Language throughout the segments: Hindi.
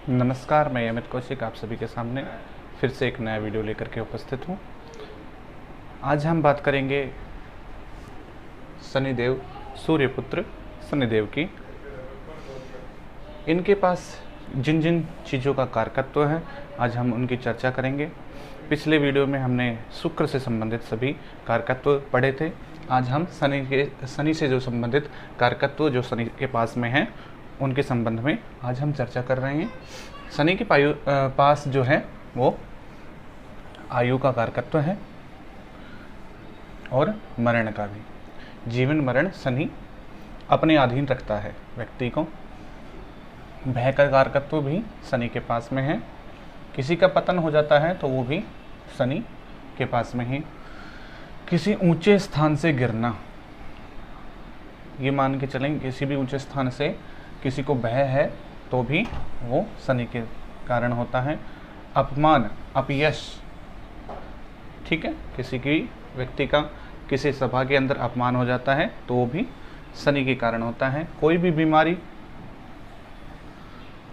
नमस्कार, मैं अमित कौशिक आप सभी के सामने फिर से एक नया वीडियो लेकर के उपस्थित हूँ। आज हम बात करेंगे शनिदेव, सूर्यपुत्र शनिदेव की। इनके पास जिन जिन चीज़ों का कारकत्व है, आज हम उनकी चर्चा करेंगे। पिछले वीडियो में हमने शुक्र से संबंधित सभी कारकत्व पढ़े थे। आज हम शनि से जो संबंधित कारकत्व जो शनि के पास में हैं उनके संबंध में आज हम चर्चा कर रहे हैं। शनि के पास जो है वो आयु का कारकत्व है और मरण का भी। जीवन मरण शनि अपने अधीन रखता है व्यक्ति को। भय का कारकत्व भी शनि के पास में है। किसी का पतन हो जाता है तो वो भी शनि के पास में ही। किसी ऊंचे स्थान से गिरना, ये मान के चलें किसी भी ऊंचे स्थान से किसी को भय है तो भी वो शनि के कारण होता है। अपमान, अपयश, ठीक है, किसी की व्यक्ति का किसी सभा के अंदर अपमान हो जाता है तो वो भी शनि के कारण होता है। कोई भी बीमारी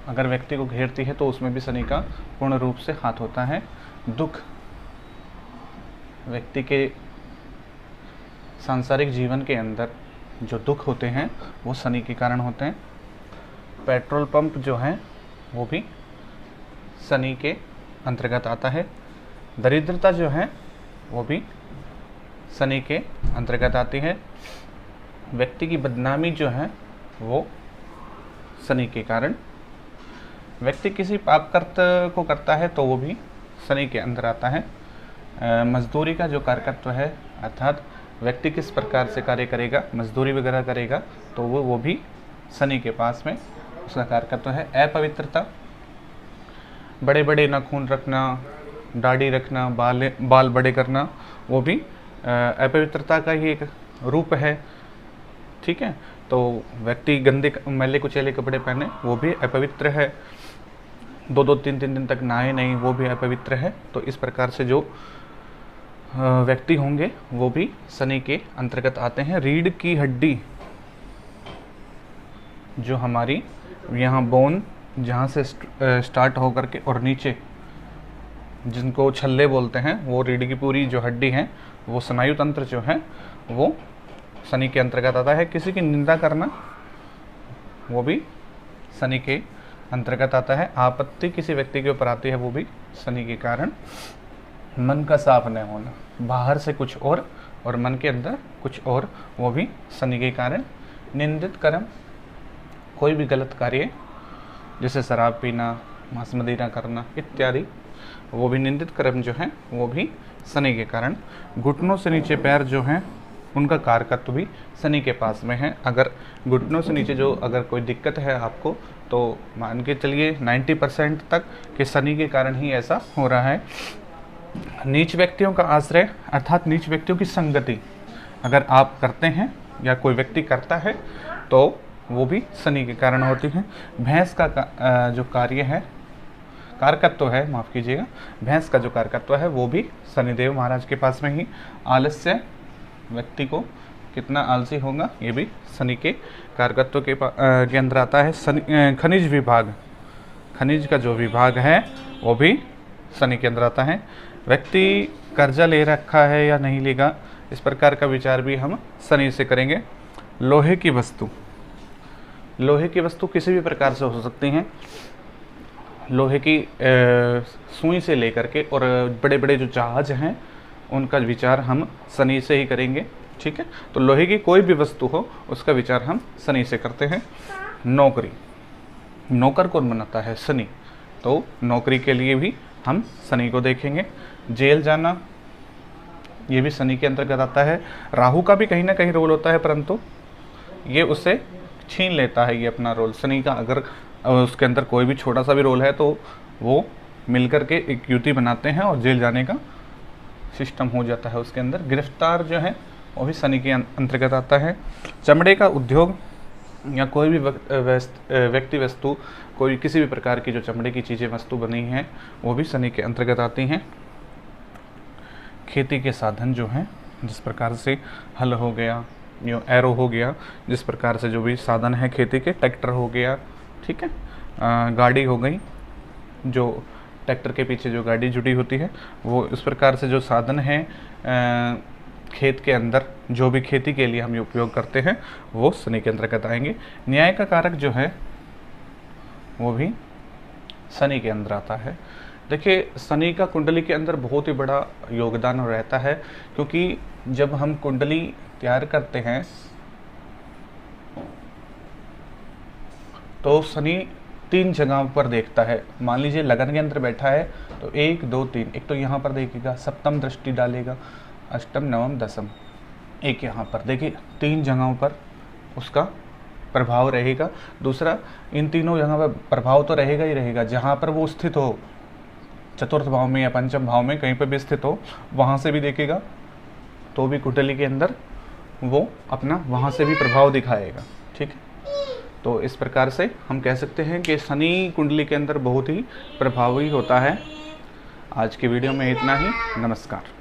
अगर व्यक्ति को घेरती है तो उसमें भी शनि का पूर्ण रूप से हाथ होता है। दुख, व्यक्ति के सांसारिक जीवन के अंदर जो दुख होते हैं वो शनि के कारण होते हैं। पेट्रोल पंप जो है वो भी शनि के अंतर्गत आता है। दरिद्रता जो है वो भी शनि के अंतर्गत आती है। व्यक्ति की बदनामी जो है वो शनि के कारण। व्यक्ति किसी पाप कर्त को करता है तो वो भी शनि के अंदर आता है। मजदूरी का जो कारकत्व है, अर्थात व्यक्ति किस प्रकार से कार्य करेगा, मजदूरी वगैरह करेगा, तो वो भी शनि के पास में उसका कारकत्व है। अपवित्रता, बड़े बड़े नाखून रखना, दाढ़ी रखना, बाल बड़े करना, वो भी अपवित्रता का ही एक रूप है। ठीक है, तो व्यक्ति गंदे मैले कुचैले कपड़े पहने वो भी अपवित्र है। दो तीन दिन तक नहाए नहीं, वो भी अपवित्र है। तो इस प्रकार से जो व्यक्ति होंगे वो भी शनि के अंतर्गत आते हैं। रीढ़ की हड्डी, जो हमारी यहाँ बोन जहाँ से स्टार्ट होकर के और नीचे जिनको छल्ले बोलते हैं, वो रीढ़ की पूरी जो हड्डी है वो स्नायु तंत्र जो है वो शनि के अंतर्गत आता है। किसी की निंदा करना वो भी शनि के अंतर्गत आता है। आपत्ति किसी व्यक्ति के ऊपर आती है वो भी शनि के कारण। मन का साफ न होना, बाहर से कुछ और मन के अंदर कुछ और, वो भी शनि के कारण। निंदित कर्म, कोई भी गलत कार्य जैसे शराब पीना, मांस मदिरा करना इत्यादि, वो भी निंदित कर्म जो है वो भी शनि के कारण। घुटनों से नीचे पैर जो हैं उनका कारकत्व भी शनि के पास में है। अगर घुटनों से नीचे जो अगर कोई दिक्कत है आपको, तो मान के चलिए 90% तक कि शनि के कारण ही ऐसा हो रहा है। नीच व्यक्तियों का आश्रय, अर्थात नीच व्यक्तियों की संगति अगर आप करते हैं या कोई व्यक्ति करता है तो वो भी शनि के कारण होती है। भैंस का जो कार्य है, कारकत्व है, माफ़ कीजिएगा, भैंस का जो कारकत्व है वो भी शनिदेव महाराज के पास में ही। आलस्य, व्यक्ति को कितना आलसी होगा, ये भी शनि के कारकत्व के अंदर आता है। खनिज विभाग, खनिज का जो विभाग है वो भी शनि के अंदर आता है। व्यक्ति कर्जा ले रखा है या नहीं लेगा, इस प्रकार का विचार भी हम शनि से करेंगे। लोहे की वस्तु, लोहे की वस्तु किसी भी प्रकार से हो सकती हैं। लोहे की सुई से लेकर के और बड़े बड़े जो जहाज हैं उनका विचार हम शनि से ही करेंगे। ठीक है, तो लोहे की कोई भी वस्तु हो उसका विचार हम शनि से करते हैं। नौकरी, नौकर कौन बनाता है? शनि। तो नौकरी के लिए भी हम शनि को देखेंगे। जेल जाना, ये भी शनि के अंतर्गत आता है। राहु का भी कहीं ना कहीं रोल होता है, परंतु ये उससे छीन लेता है ये अपना रोल। शनि का अगर उसके अंदर कोई भी छोटा सा भी रोल है तो वो मिलकर के एक युति बनाते हैं और जेल जाने का सिस्टम हो जाता है उसके अंदर। गिरफ्तार जो है वो भी शनि के अंतर्गत आता है। चमड़े का उद्योग या कोई भी व्यक्ति वस्तु, कोई किसी भी प्रकार की जो चमड़े की चीज़ें वस्तु बनी हैं वो भी शनि के अंतर्गत आती हैं। खेती के साधन जो हैं, जिस प्रकार से हल हो गया, यो एरो हो गया, जिस प्रकार से जो भी साधन है खेती के, ट्रैक्टर हो गया, ठीक है, गाड़ी हो गई, जो ट्रैक्टर के पीछे जो गाड़ी जुड़ी होती है, वो इस प्रकार से जो साधन है खेत के अंदर जो भी खेती के लिए हम ये उपयोग करते हैं वो शनि के अंतर्गत आएंगे। न्याय का कारक जो है वो भी शनि के अंदर आता है। देखिए, शनि का कुंडली के अंदर बहुत ही बड़ा योगदान रहता है, क्योंकि जब हम कुंडली तैयार करते हैं तो शनि 3 जगहों पर देखता है। मान लीजिए लगन के अंदर बैठा है तो 1 2 3, एक तो यहाँ पर देखेगा, सप्तम दृष्टि डालेगा, अष्टम नवम दसम, एक यहाँ पर देखिए 3 जगहों पर उसका प्रभाव रहेगा। दूसरा, इन तीनों जगह पर प्रभाव तो रहेगा ही रहेगा, जहाँ पर वो स्थित हो, चतुर्थ भाव में या पंचम भाव में कहीं पर भी स्थित हो, वहाँ से भी देखेगा तो भी कुंडली के अंदर वो अपना वहाँ से भी प्रभाव दिखाएगा। ठीक है, तो इस प्रकार से हम कह सकते हैं कि शनि कुंडली के अंदर बहुत ही प्रभावी होता है। आज की वीडियो में इतना ही। नमस्कार।